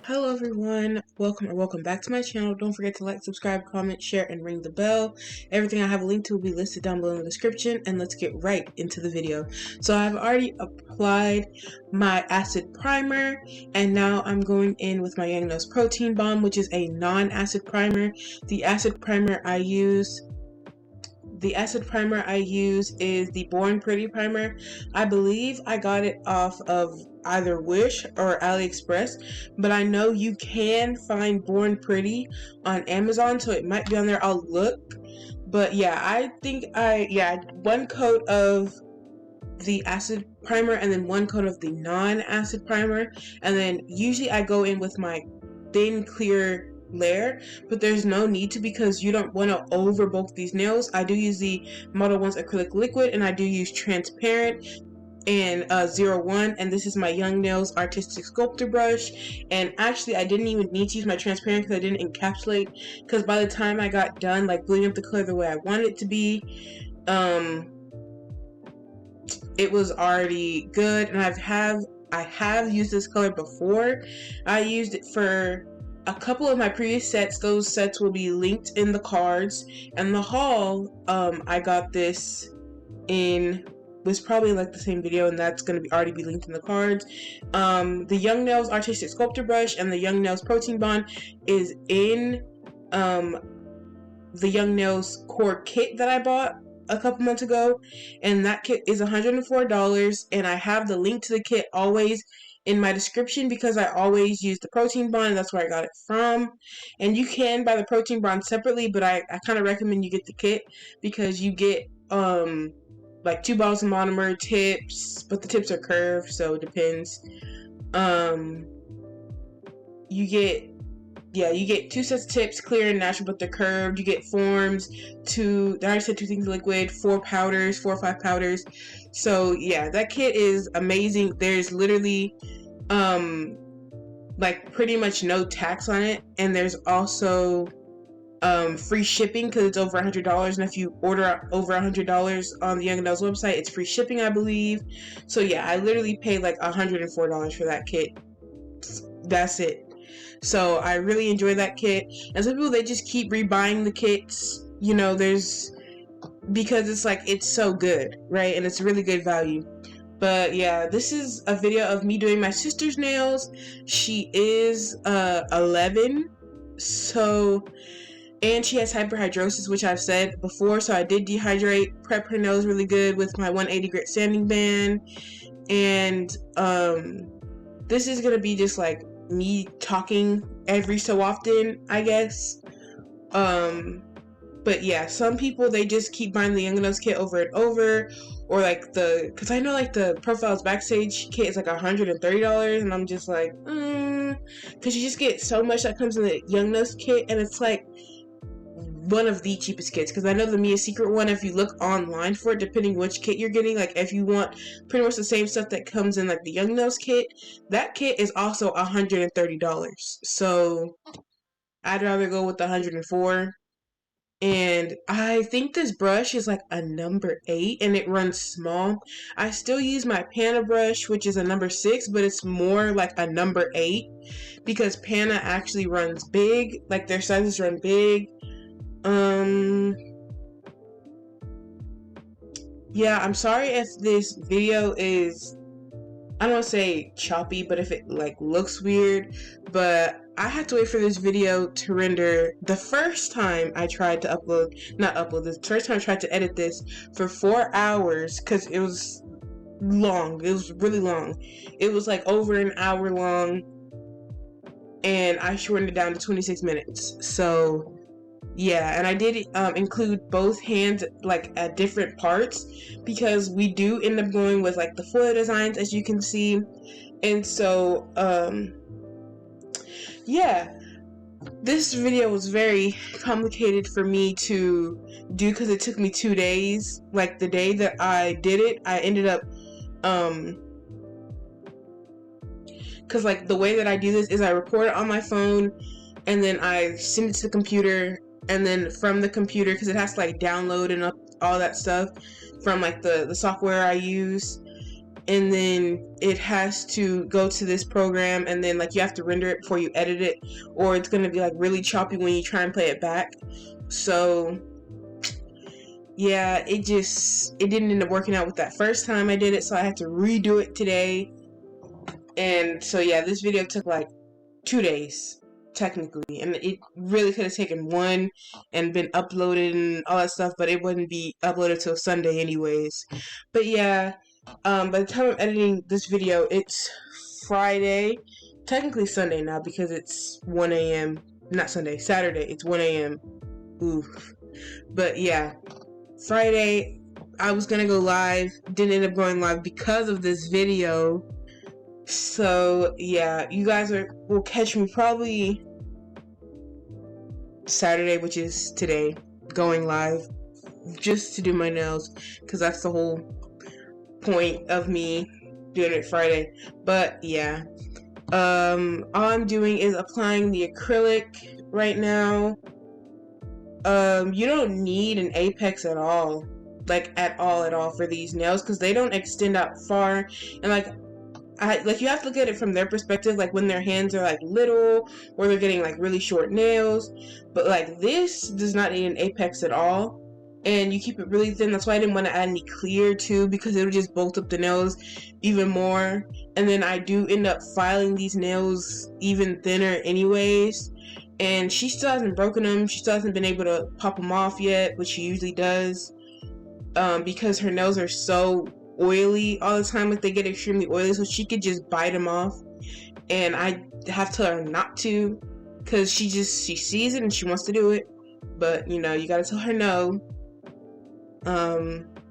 Hello everyone, welcome back to my channel. Don't forget to like, subscribe, comment, share, and ring the bell. Everything I have a link to will be listed down below in the description, and let's get right into the video. So I've already applied my acid primer, and now I'm going in with my Young Nose Protein Balm, which is a non-acid primer. The acid primer I use is the Born Pretty primer. I believe I got it off of either Wish or AliExpress, but I know you can find Born Pretty on Amazon, so it might be on there. I'll look. But yeah, I think one coat of the acid primer and then one coat of the non-acid primer, and then usually I go in with my thin clear layer, but there's no need to because you don't want to overbulk these nails. I do use the Model 1's acrylic liquid, and I do use transparent and 01, and this is my Young Nails artistic sculptor brush. And actually I didn't even need to use my transparent because I didn't encapsulate, because by the time I got done like blending up the color the way I wanted it to be, it was already good. And I have used this color before. I used it for a couple of my previous sets. Those sets will be linked in the cards. And the haul, I got this in, was probably like the same video, and that's going to already be linked in the cards. The Young Nails artistic sculptor brush and the Young Nails protein bond is in the Young Nails core kit that I bought a couple months ago, and that kit is $104, and I have the link to the kit always in my description because I always use the protein bond, and that's where I got it from. And you can buy the protein bond separately, but I kind of recommend you get the kit because you get like 2 bottles of monomer, tips, but the tips are curved, so it depends. You get 2 sets of tips, clear and natural, but they're curved. You get forms, I already said 2 things liquid, 4 or 5 powders. So yeah, that kit is amazing. There's literally like pretty much no tax on it, and there's also free shipping because it's over $100, and if you order over $100 on the Young Nails website, it's free shipping, I believe. So yeah, I literally paid like $104 for that kit. That's it. So I really enjoy that kit, and some people, they just keep rebuying the kits, you know, because it's like, it's so good, right? And it's really good value. But yeah, this is a video of me doing my sister's nails. She is 11, so, and she has hyperhidrosis, which I've said before, so I did dehydrate, prep her nails really good with my 180 grit sanding band. And this is gonna be just like me talking every so often, I guess. But yeah, some people, they just keep buying the Young Nails kit over and over, or like because I know like the Profiles Backstage kit is like $130, and I'm just like, because you just get so much that comes in the Young Nails kit, and it's like one of the cheapest kits, because I know the Mia Secret one, if you look online for it, depending which kit you're getting, like if you want pretty much the same stuff that comes in like the Young Nails kit, that kit is also $130. So I'd rather go with the $104. And I think this brush is like a number 8, and it runs small. I still use my Pana brush, which is a number 6, but it's more like a number 8 because Pana actually runs big, like their sizes run big. Yeah, I'm sorry if this video is, I don't want to say choppy, but if it like looks weird, but I had to wait for this video to render. The first time I tried to the first time I tried to edit this for 4 hours, because it was long. It was really long. It was like over an hour long, and I shortened it down to 26 minutes. So yeah, and I did include both hands like at different parts, because we do end up going with like the foil designs, as you can see. And so yeah, this video was very complicated for me to do because it took me 2 days. Like the day that I did it, I ended up because like the way that I do this is I record it on my phone, and then I send it to the computer, and then from the computer, because it has to like download and up all that stuff from like the software I use, and then it has to go to this program, and then like you have to render it before you edit it, or it's gonna be like really choppy when you try and play it back. So yeah, it didn't end up working out with that first time I did it, so I had to redo it today. And so yeah, this video took like 2 days technically, and it really could have taken one and been uploaded and all that stuff, but it wouldn't be uploaded till Sunday anyways. But yeah, by the time I'm editing this video, it's Friday, technically Sunday now because it's 1 a.m. Not Sunday, Saturday, it's 1 a.m. Oof. But yeah, Friday I was gonna go live, didn't end up going live because of this video. So yeah, you guys will catch me probably Saturday, which is today, going live just to do my nails, because that's the whole point of me doing it Friday. But yeah, all I'm doing is applying the acrylic right now. You don't need an apex at all, like at all for these nails, because they don't extend out far, and like you have to look at it from their perspective, like when their hands are like little or they're getting like really short nails. But like this does not need an apex at all, and you keep it really thin. That's why I didn't want to add any clear too, because it would just bolt up the nails even more. And then I do end up filing these nails even thinner anyways, and she still hasn't broken them. She still hasn't been able to pop them off yet, which she usually does, because her nails are so oily all the time. Like they get extremely oily, so she could just bite them off, and I have to tell her not to, because she sees it and she wants to do it, but you know, you gotta tell her no.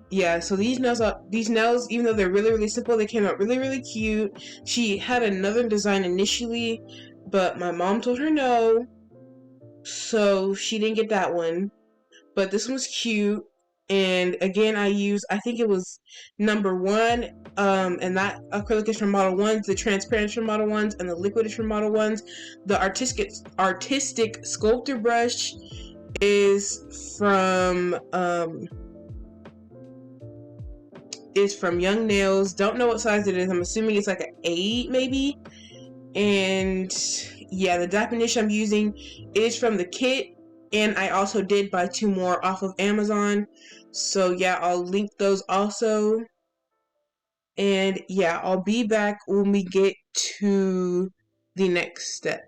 Yeah, so these nails, even though they're really simple, they came out really cute. She had another design initially, but my mom told her no, so she didn't get that one. But this one's cute. And again, I think it was number 1, and that acrylic is from Model 1s, the transparent is from Model 1s, and the liquid is from Model 1s. The artistic sculptor brush is from Young Nails. Don't know what size it is. I'm assuming it's like an 8 maybe. And yeah, the definition I'm using is from the kit, and I also did buy 2 more off of Amazon. So yeah, I'll link those also. And yeah, I'll be back when we get to the next step.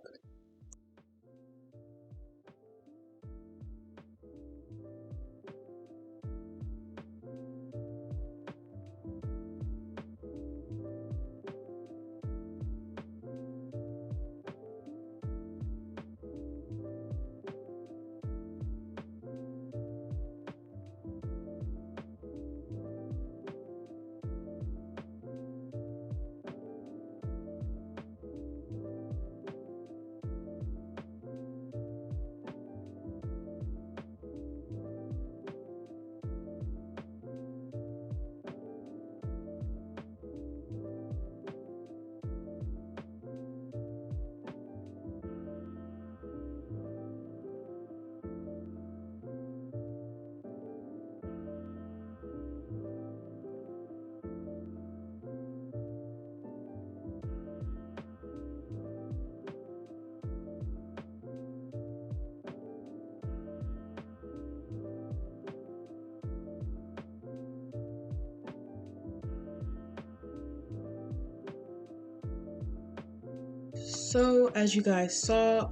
So as you guys saw,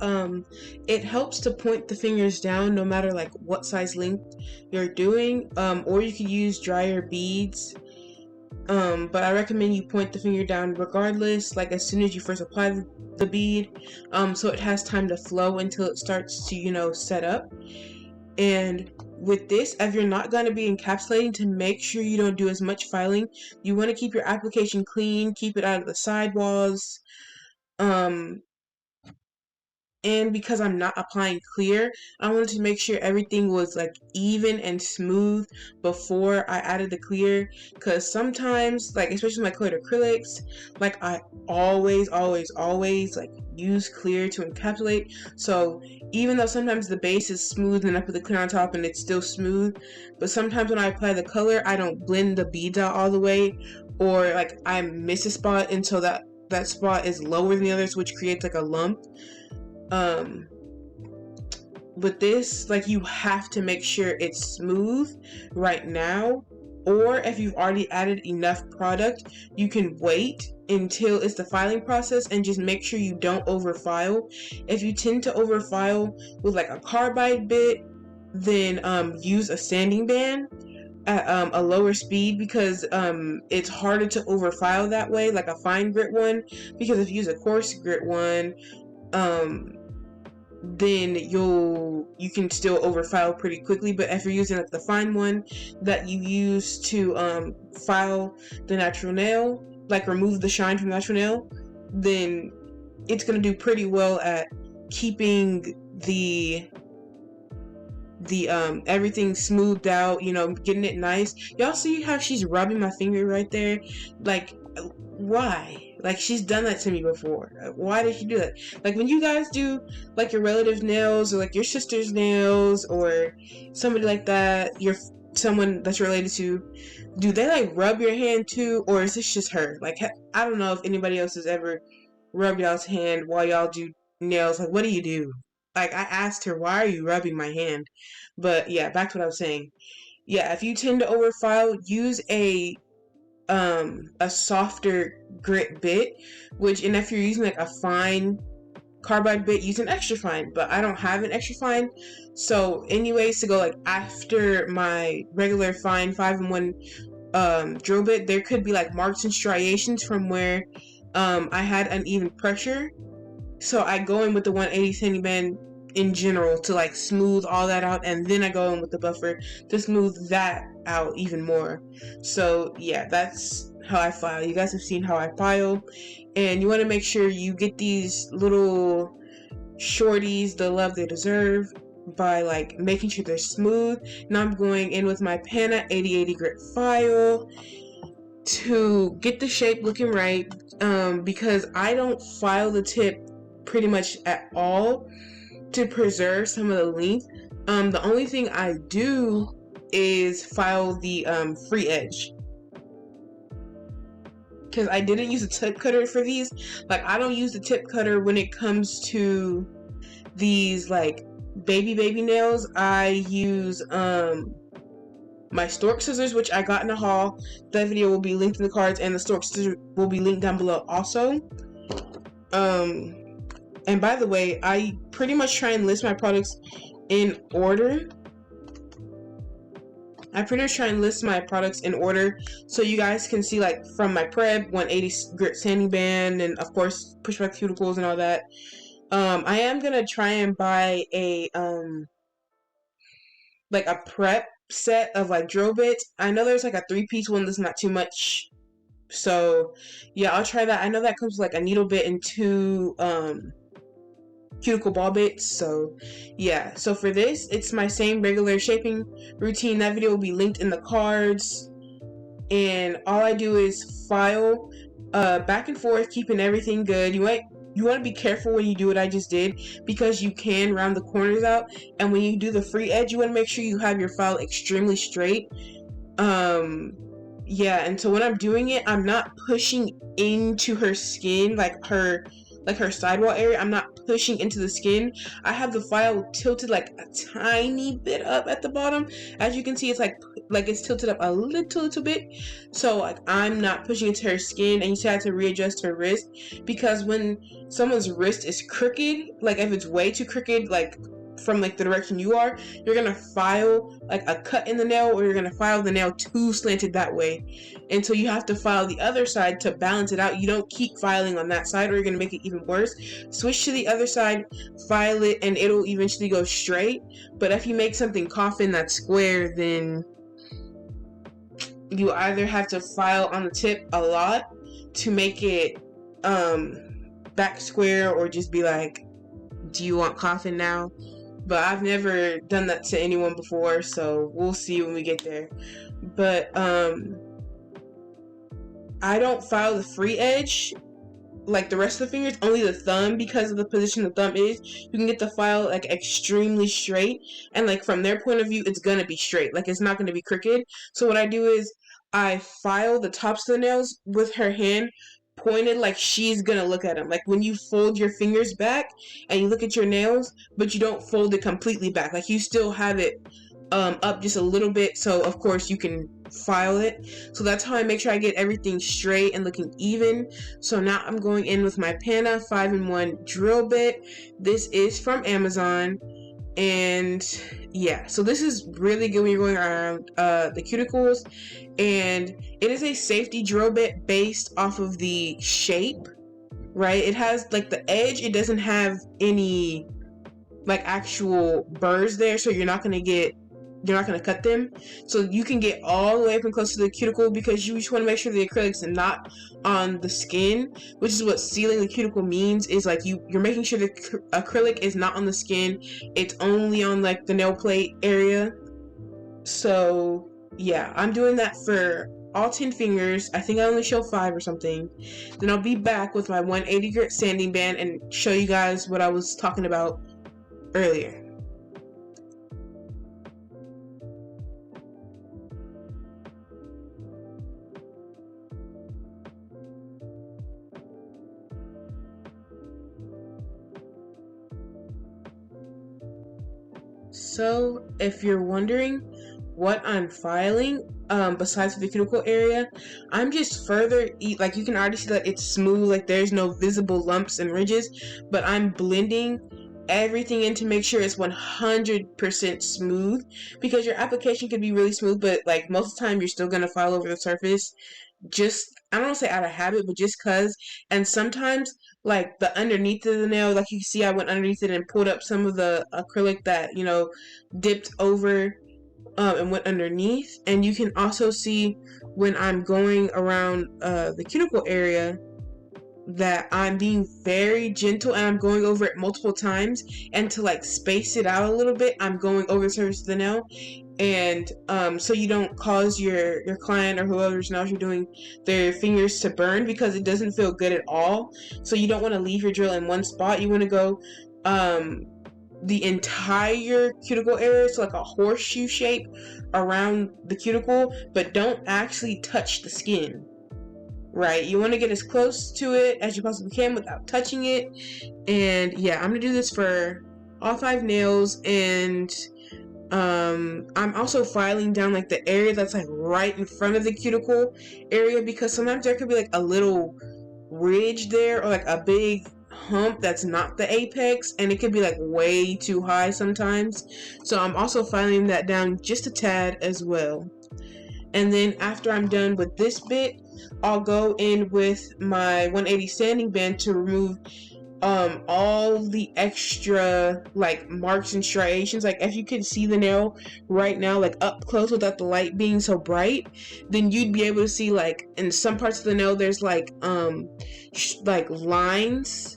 it helps to point the fingers down no matter like what size length you're doing, or you could use drier beads, but I recommend you point the finger down regardless, like as soon as you first apply the bead, so it has time to flow until it starts to, you know, set up. And with this, if you're not going to be encapsulating, to make sure you don't do as much filing, you want to keep your application clean, keep it out of the sidewalls. And because I'm not applying clear, I wanted to make sure everything was like even and smooth before I added the clear, because sometimes, like especially my colored acrylics, like I always like use clear to encapsulate. So even though sometimes the base is smooth and I put the clear on top and it's still smooth, but sometimes when I apply the color, I don't blend the beads out all the way, or like I miss a spot until that spot is lower than the others, which creates like a lump. With this, like, you have to make sure it's smooth right now, or if you've already added enough product, you can wait until it's the filing process and just make sure you don't overfile. If you tend to overfile with like a carbide bit, then use a sanding band at a lower speed, because it's harder to overfile that way, like a fine grit one, because if you use a coarse grit one, then you can still overfile pretty quickly. But if you're using like the fine one that you use to file the natural nail, like remove the shine from the natural nail, then it's gonna do pretty well at keeping the everything smoothed out, you know, getting it nice. Y'all see how she's rubbing my finger right there? Like, why? Like, she's done that to me before. Why did she do that? Like, when you guys do like your relative's nails, or like your sister's nails, or somebody like that, someone that's related to, do they like rub your hand too, or is this just her? Like, I don't know if anybody else has ever rubbed y'all's hand while y'all do nails. Like, what do you do? Like, I asked her, why are you rubbing my hand? But yeah, back to what I was saying. Yeah, if you tend to overfile, use a softer grit bit, and if you're using like a fine carbide bit, use an extra fine. But I don't have an extra fine, so anyways, to go like after my regular fine 5-in-1 drill bit, there could be like marks and striations from where I had uneven pressure. So I go in with the 180 sanding band in general to like smooth all that out, and then I go in with the buffer to smooth that out even more. So yeah, that's how I file. You guys have seen how I file, and you want to make sure you get these little shorties the love they deserve by like making sure they're smooth. Now I'm going in with my Pana 8080 grit file to get the shape looking right, because I don't file the tip pretty much at all to preserve some of the length. The only thing I do is file the free edge, because I didn't use a tip cutter for these. Like, I don't use the tip cutter when it comes to these like baby nails. I use my stork scissors, which I got in a haul. That video will be linked in the cards, and the stork scissors will be linked down below also. And by the way, I pretty much try and list my products in order. So you guys can see, like, from my prep, 180 grit sanding band, and of course pushback cuticles and all that. I am gonna try and buy a like a prep set of like drill bits. I know there's like a 3-piece one that's not too much, so yeah, I'll try that. I know that comes with like a needle bit and 2 cuticle ball bits. So yeah, so for this, it's my same regular shaping routine. That video will be linked in the cards, and all I do is file back and forth, keeping everything good. You want to be careful when you do what I just did, because you can round the corners out, and when you do the free edge, you want to make sure you have your file extremely straight. Yeah, and so when I'm doing it, I'm not pushing into her skin, like her sidewall area. I'm not pushing into the skin. I have the file tilted like a tiny bit up at the bottom. As you can see, it's like it's tilted up a little bit. So like, I'm not pushing into her skin, and you still have to readjust her wrist, because when someone's wrist is crooked, like if it's way too crooked, like from like the direction you are, you're gonna file like a cut in the nail, or you're gonna file the nail too slanted that way. And so you have to file the other side to balance it out. You don't keep filing on that side, or you're gonna make it even worse. Switch to the other side, file it, and it'll eventually go straight. But if you make something coffin that's square, then you either have to file on the tip a lot to make it back square, or just be like, do you want coffin now? But I've never done that to anyone before, so we'll see when we get there. But I don't file the free edge like the rest of the fingers, only the thumb, because of the position the thumb is. You can get the file like extremely straight, and like from their point of view, it's gonna be straight. Like, it's not gonna be crooked. So what I do is I file the tops of the nails with her hand pointed like she's gonna look at them. Like when you fold your fingers back and you look at your nails, but you don't fold it completely back. Like you still have it up just a little bit, so of course you can file it. So that's how I make sure I get everything straight and looking even. So now I'm going in with my Pana 5-in-1 drill bit. This is from Amazon. And yeah, so this is really good when you're going around the cuticles, and it is a safety drill bit based off of the shape, right? It has like the edge, it doesn't have any like actual burrs there, so you're not going to cut them, so you can get all the way up and close to the cuticle, because you just want to make sure the acrylics are not on the skin, which is what sealing the cuticle means. Is like you're making sure the acrylic is not on the skin, it's only on like the nail plate area. So yeah, I'm doing that for all 10 fingers. I think I only show 5 or something. Then I'll be back with my 180 grit sanding band and show you guys what I was talking about earlier. So if you're wondering what I'm filing, besides the cuticle area, I'm just further like you can already see that it's smooth, like there's no visible lumps and ridges, but I'm blending everything in to make sure it's 100% smooth, because your application can be really smooth, but like most of the time you're still gonna file over the surface, just I don't want to say out of habit, but just cause. And sometimes like the underneath of the nail, like you see I went underneath it and pulled up some of the acrylic that, you know, dipped over and went underneath. And you can also see when I'm going around the cuticle area that I'm being very gentle, and I'm going over it multiple times, and to like space it out a little bit, I'm going over the surface of the nail. And so you don't cause your client or whoever's nails you're doing their fingers to burn, because it doesn't feel good at all. So you don't want to leave your drill in one spot. You want to go the entire cuticle area, so like a horseshoe shape around the cuticle, but don't actually touch the skin, right? You want to get as close to it as you possibly can without touching it. And yeah, I'm gonna do this for all 5 nails. And I'm also filing down like the area that's like right in front of the cuticle area, because sometimes there could be like a little ridge there, or like a big hump that's not the apex, and it could be like way too high sometimes. So I'm also filing that down just a tad as well. And then after I'm done with this bit, I'll go in with my 180 sanding band to remove all the extra like marks and striations. Like if you could see the nail right now like up close without the light being so bright, then you'd be able to see like in some parts of the nail there's like lines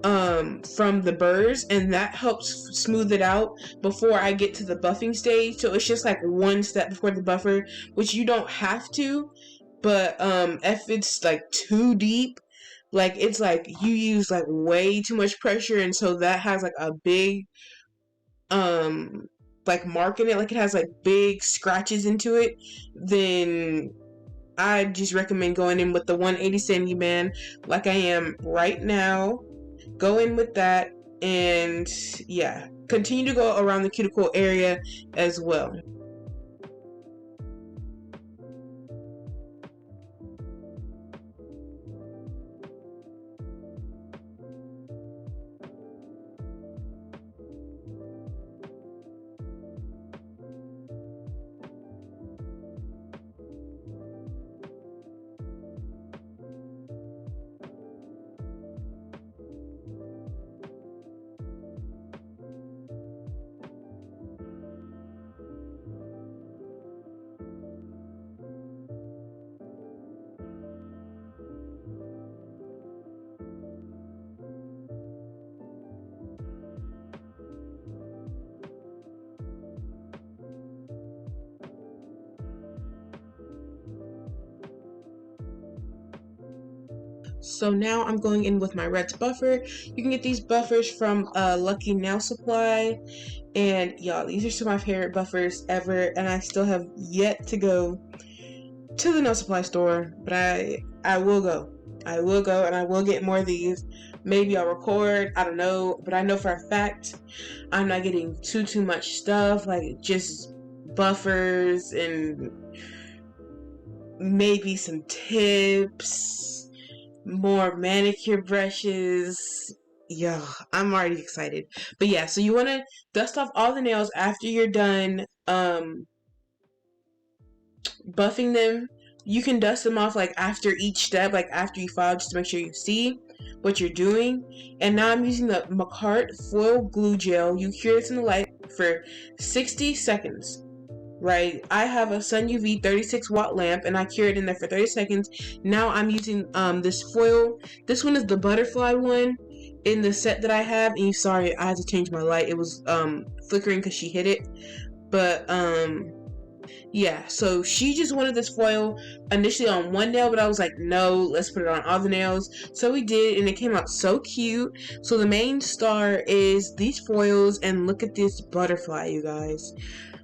from the burrs, and that helps smooth it out before I get to the buffing stage. So it's just like one step before the buffer, which you don't have to, but if it's like too deep, like it's like you use like way too much pressure, and so that has like a big like mark in it, like it has like big scratches into it, then I just recommend going in with the 180 sanding band like I am right now. Go in with that, and yeah, continue to go around the cuticle area as well. So now I'm going in with my red buffer. You can get these buffers from Lucky Nail Supply, and y'all, these are some of my favorite buffers ever, and I still have yet to go to the nail supply store, but I will go. I will go and I will get more of these. Maybe I'll record, I don't know, but I know for a fact I'm not getting too much stuff, like just buffers and maybe some tips, more manicure brushes. Yeah, I'm already excited. But yeah, so you want to dust off all the nails after you're done buffing them. You can dust them off like after each step, like after you file, just to make sure you see what you're doing. And now I'm using the Macart foil glue gel. You cure this in the light for 60 seconds. Right, I have a Sun UV 36 watt lamp and I cure it in there for 30 seconds. Now I'm using this foil. This one is the butterfly one in the set that I have. And sorry, I had to change my light. It was flickering because she hit it. But yeah, so she just wanted this foil initially on one nail, but I was like, no, let's put it on all the nails. So we did, and it came out so cute. So the main star is these foils, and look at this butterfly, you guys.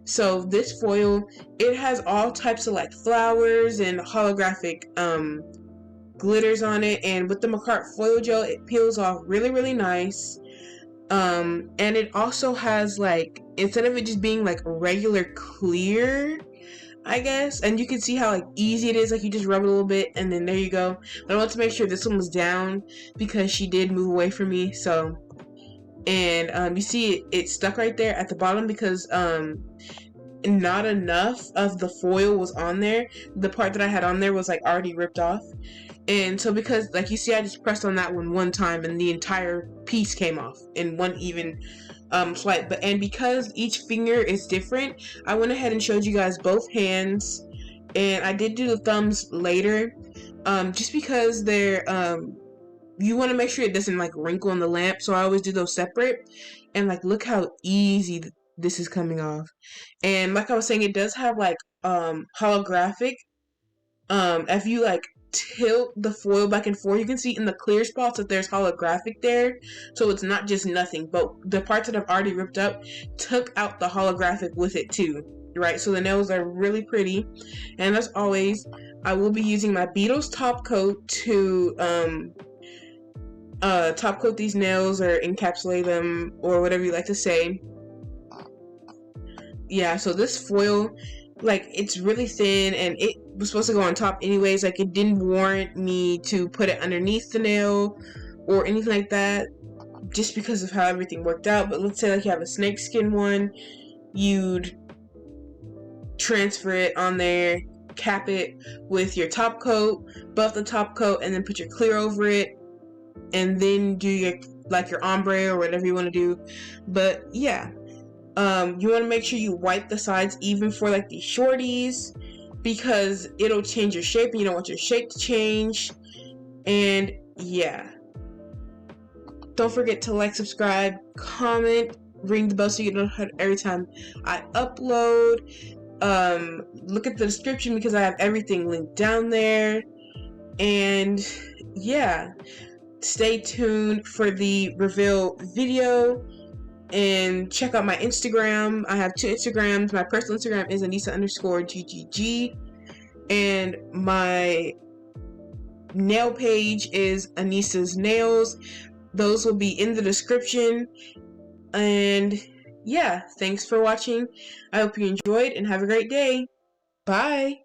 So this foil, it has all types of like flowers and holographic glitters on it, and with the Macart foil gel, it peels off really nice. And it also has like, instead of it just being like regular clear, I guess, and you can see how like easy it is, like you just rub it a little bit and then there you go. But I want to make sure this one was down because she did move away from me. So, and you see it stuck right there at the bottom because not enough of the foil was on there. The part that I had on there was like already ripped off. And so because like you see, I just pressed on that one time and the entire piece came off in one even swipe. But and because each finger is different, I went ahead and showed you guys both hands, and I did do the thumbs later, just because they're you want to make sure it doesn't like wrinkle in the lamp, so I always do those separate. And like, look how easy this is coming off. And like I was saying, it does have like holographic. If you like tilt the foil back and forth, you can see in the clear spots that there's holographic there, so it's not just nothing. But the parts that I've already ripped up took out the holographic with it too, right? So the nails are really pretty. And as always, I will be using my Beetles top coat to top coat these nails or encapsulate them or whatever you like to say. Yeah, so this foil, like, it's really thin and it was supposed to go on top anyways. Like, it didn't warrant me to put it underneath the nail or anything like that, just because of how everything worked out. But let's say like you have a snakeskin one, you'd transfer it on there, cap it with your top coat, buff the top coat, and then put your clear over it, and then do your like your ombre or whatever you want to do. But yeah, you want to make sure you wipe the sides even for like these shorties, because it'll change your shape and you don't want your shape to change. And yeah, don't forget to like, subscribe, comment, ring the bell so you get notified every time I upload. Look at the description because I have everything linked down there. And yeah, stay tuned for the reveal video. And check out my Instagram. I have 2 Instagrams. My personal Instagram is Anisa_GGG. And my nail page is Anisa's Nails. Those will be in the description. And yeah, thanks for watching. I hope you enjoyed and have a great day. Bye.